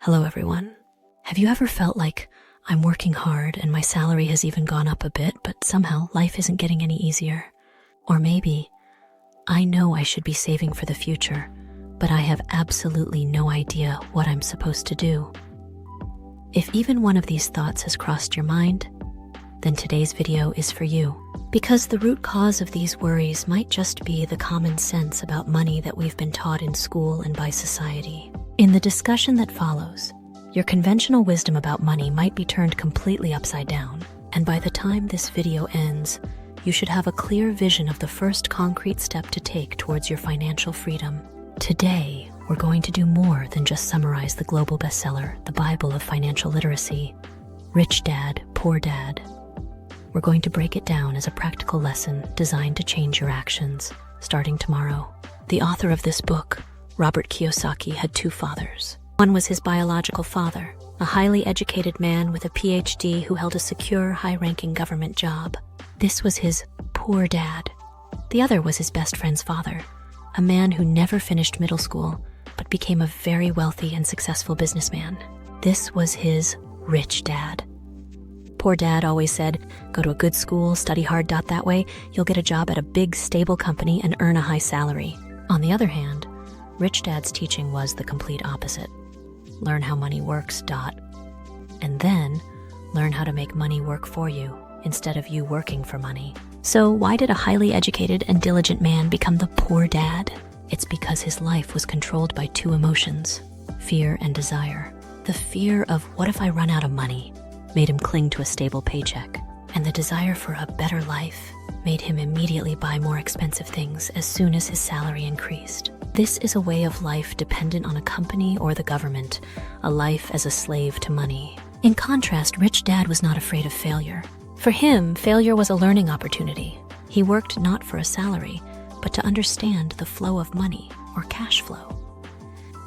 Hello, everyone. Have you ever felt like I'm working hard and my salary has even gone up a bit, but somehow life isn't getting any easier? Or maybe I know I should be saving for the future, but I have absolutely no idea what I'm supposed to do. If even one of these thoughts has crossed your mind, then today's video is for you. Because the root cause of these worries might just be the common sense about money that we've been taught in school and by society. In the discussion that follows, your conventional wisdom about money might be turned completely upside down, and by the time this video ends, you should have a clear vision of the first concrete step to take towards your financial freedom. Today, we're going to do more than just summarize the global bestseller, The Bible of Financial Literacy, Rich Dad, Poor Dad. We're going to break it down as a practical lesson designed to change your actions, starting tomorrow. The author of this book, Robert Kiyosaki, had two fathers. One was his biological father, a highly educated man with a PhD who held a secure, high-ranking government job. This was his poor dad. The other was his best friend's father, a man who never finished middle school, but became a very wealthy and successful businessman. This was his rich dad. Poor dad always said, go to a good school, study hard. That way, you'll get a job at a big, stable company and earn a high salary. On the other hand, Rich Dad's teaching was the complete opposite. Learn how money works, and then learn how to make money work for you instead of you working for money. So why did a highly educated and diligent man become the poor dad? It's because his life was controlled by two emotions, fear and desire. The fear of what if I run out of money made him cling to a stable paycheck, and the desire for a better life made him immediately buy more expensive things as soon as his salary increased. This is a way of life dependent on a company or the government, a life as a slave to money. In contrast, Rich Dad was not afraid of failure. For him, failure was a learning opportunity. He worked not for a salary, but to understand the flow of money, or cash flow.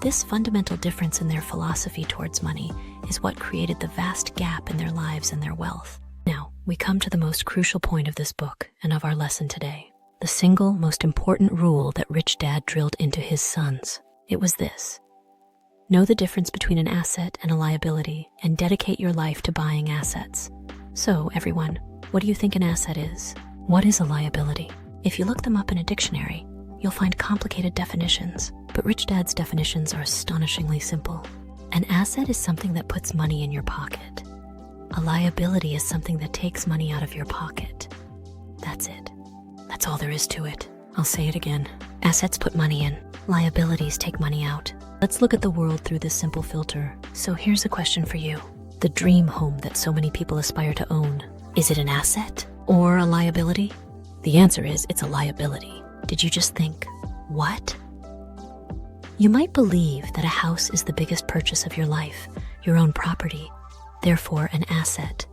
This fundamental difference in their philosophy towards money is what created the vast gap in their lives and their wealth. Now, we come to the most crucial point of this book and of our lesson today. The single most important rule that Rich Dad drilled into his sons. It was this: know the difference between an asset and a liability, and dedicate your life to buying assets. So, everyone, what do you think an asset is? What is a liability? If you look them up in a dictionary, you'll find complicated definitions, but Rich Dad's definitions are astonishingly simple. An asset is something that puts money in your pocket. A liability is something that takes money out of your pocket. That's it. That's all there is to it. I'll say it again. Assets put money in. Liabilities take money out. Let's look at the world through this simple filter. So here's a question for you. The dream home that so many people aspire to own, is it an asset or a liability? The answer is it's a liability. Did you just think, what? You might believe that a house is the biggest purchase of your life, your own property, therefore an asset.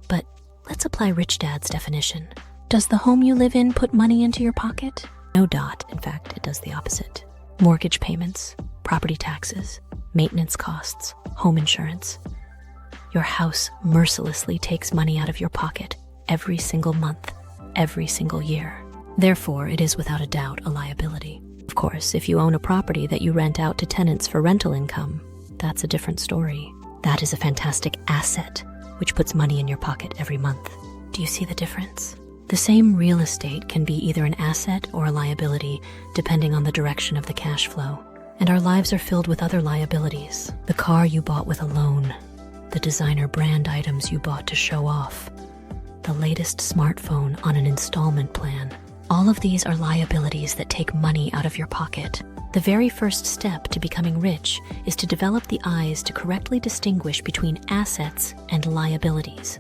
But let's apply Rich Dad's definition. Does the home you live in put money into your pocket? No. In fact, it does the opposite. Mortgage payments, property taxes, maintenance costs, home insurance. Your house mercilessly takes money out of your pocket every single month, every single year. Therefore, it is without a doubt a liability. Of course, if you own a property that you rent out to tenants for rental income, that's a different story. That is a fantastic asset, which puts money in your pocket every month. Do you see the difference? The same real estate can be either an asset or a liability, depending on the direction of the cash flow. And our lives are filled with other liabilities. The car you bought with a loan, the designer brand items you bought to show off, the latest smartphone on an installment plan. All of these are liabilities that take money out of your pocket. The very first step to becoming rich is to develop the eyes to correctly distinguish between assets and liabilities.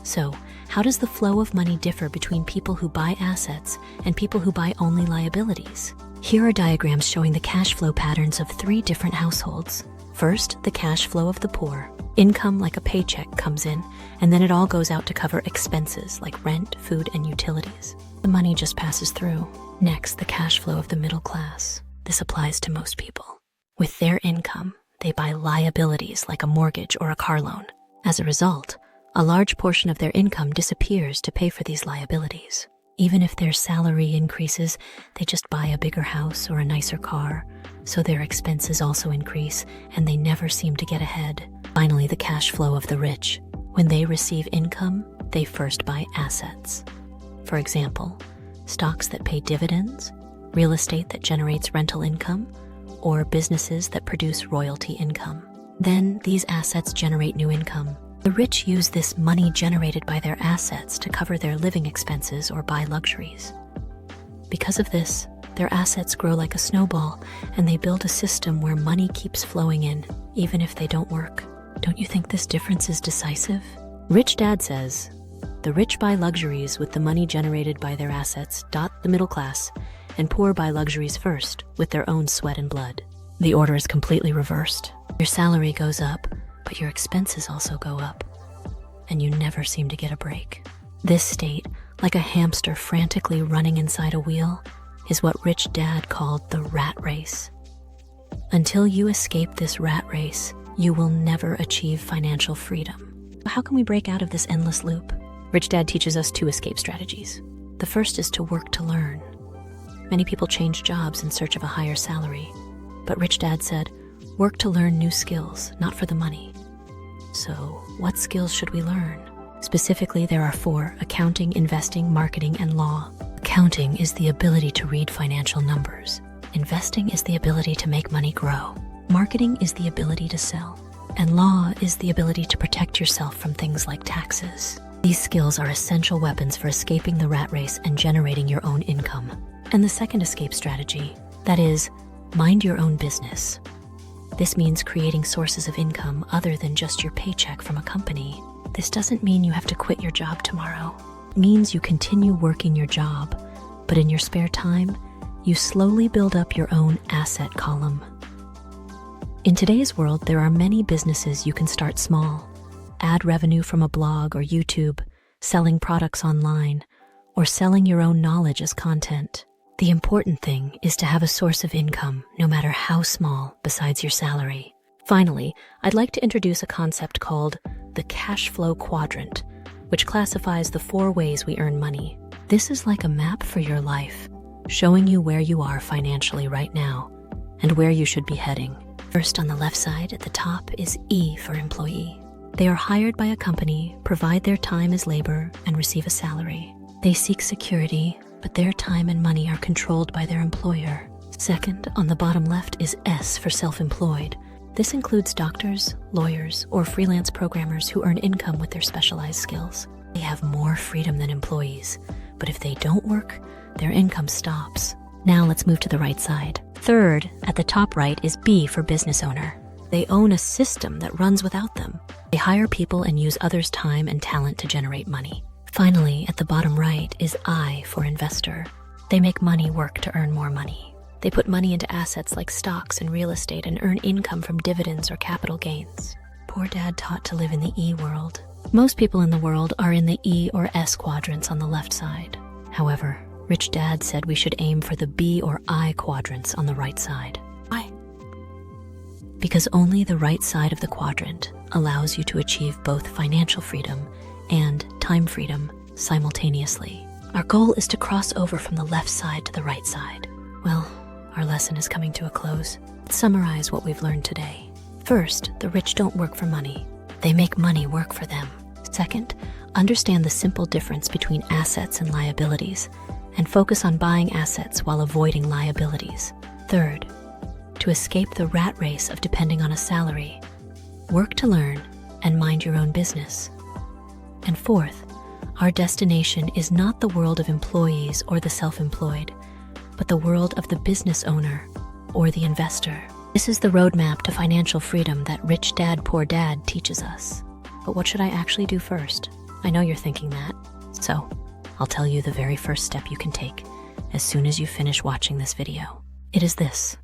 So, how does the flow of money differ between people who buy assets and people who buy only liabilities? Here are diagrams showing the cash flow patterns of 3 different households. First, the cash flow of the poor. Income like a paycheck comes in, and then it all goes out to cover expenses like rent, food, and utilities. The money just passes through. Next, the cash flow of the middle class. This applies to most people. With their income, they buy liabilities like a mortgage or a car loan. As a result, a large portion of their income disappears to pay for these liabilities. Even if their salary increases, they just buy a bigger house or a nicer car, so their expenses also increase, and they never seem to get ahead. Finally, the cash flow of the rich. When they receive income, they first buy assets. For example, stocks that pay dividends, real estate that generates rental income, or businesses that produce royalty income. Then these assets generate new income. The rich use this money generated by their assets to cover their living expenses or buy luxuries. Because of this, their assets grow like a snowball, and they build a system where money keeps flowing in, even if they don't work. Don't you think this difference is decisive? Rich Dad says, the rich buy luxuries with the money generated by their assets, the middle class, and poor buy luxuries first with their own sweat and blood. The order is completely reversed. Your salary goes up, but your expenses also go up, and you never seem to get a break. This state, like a hamster frantically running inside a wheel, is what Rich Dad called the rat race. Until you escape this rat race, you will never achieve financial freedom. How can we break out of this endless loop? Rich Dad teaches us 2 escape strategies. The first is to work to learn. Many people change jobs in search of a higher salary, but Rich Dad said, work to learn new skills, not for the money. So, what skills should we learn? Specifically, there are 4: accounting, investing, marketing, and law. Accounting is the ability to read financial numbers. Investing is the ability to make money grow. Marketing is the ability to sell. And law is the ability to protect yourself from things like taxes. These skills are essential weapons for escaping the rat race and generating your own income. And the second escape strategy, that is, mind your own business. This means creating sources of income other than just your paycheck from a company. This doesn't mean you have to quit your job tomorrow. It means you continue working your job, but in your spare time, you slowly build up your own asset column. In today's world, there are many businesses you can start small. Add revenue from a blog or YouTube, selling products online, or selling your own knowledge as content. The important thing is to have a source of income, no matter how small, besides your salary. Finally, I'd like to introduce a concept called the cash flow quadrant, which classifies the 4 ways we earn money. This is like a map for your life, showing you where you are financially right now and where you should be heading. First, on the left side at the top is E for employee. They are hired by a company, provide their time as labor, and receive a salary. They seek security, but their time and money are controlled by their employer. Second, on the bottom left is S for self-employed. This includes doctors, lawyers, or freelance programmers who earn income with their specialized skills. They have more freedom than employees, but if they don't work, their income stops. Now let's move to the right side. Third, at the top right is B for business owner. They own a system that runs without them. They hire people and use others' time and talent to generate money. Finally, at the bottom right is I for investor. They make money work to earn more money. They put money into assets like stocks and real estate and earn income from dividends or capital gains. Poor Dad taught to live in the E world. Most people in the world are in the E or S quadrants on the left side. However, Rich Dad said we should aim for the B or I quadrants on the right side. Why? Because only the right side of the quadrant allows you to achieve both financial freedom and time freedom simultaneously. Our goal is to cross over from the left side to the right side. Well, our lesson is coming to a close. Let's summarize what we've learned today. First, the rich don't work for money. They make money work for them. Second, understand the simple difference between assets and liabilities, and focus on buying assets while avoiding liabilities. Third, to escape the rat race of depending on a salary, work to learn and mind your own business. And fourth, our destination is not the world of employees or the self-employed, but the world of the business owner or the investor. This is the roadmap to financial freedom that Rich Dad, Poor Dad teaches us. But what should I actually do first? I know you're thinking that. So, I'll tell you the very first step you can take as soon as you finish watching this video. It is this.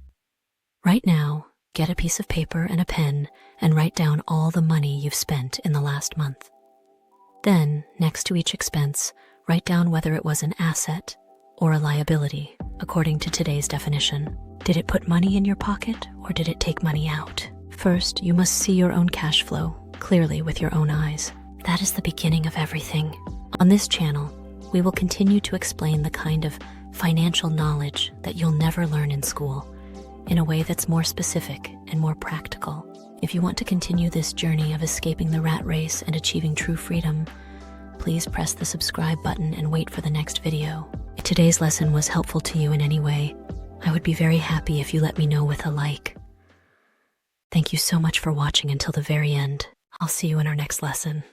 Right now, get a piece of paper and a pen and write down all the money you've spent in the last month. Then, next to each expense, write down whether it was an asset or a liability, according to today's definition. Did it put money in your pocket or did it take money out? First, you must see your own cash flow clearly with your own eyes. That is the beginning of everything. On this channel, We will continue to explain the kind of financial knowledge that you'll never learn in school in a way that's more specific and more practical. If you want to continue this journey of escaping the rat race and achieving true freedom, please press the subscribe button and wait for the next video. If today's lesson was helpful to you in any way, I would be very happy if you let me know with a like. Thank you so much for watching until the very end. I'll see you in our next lesson.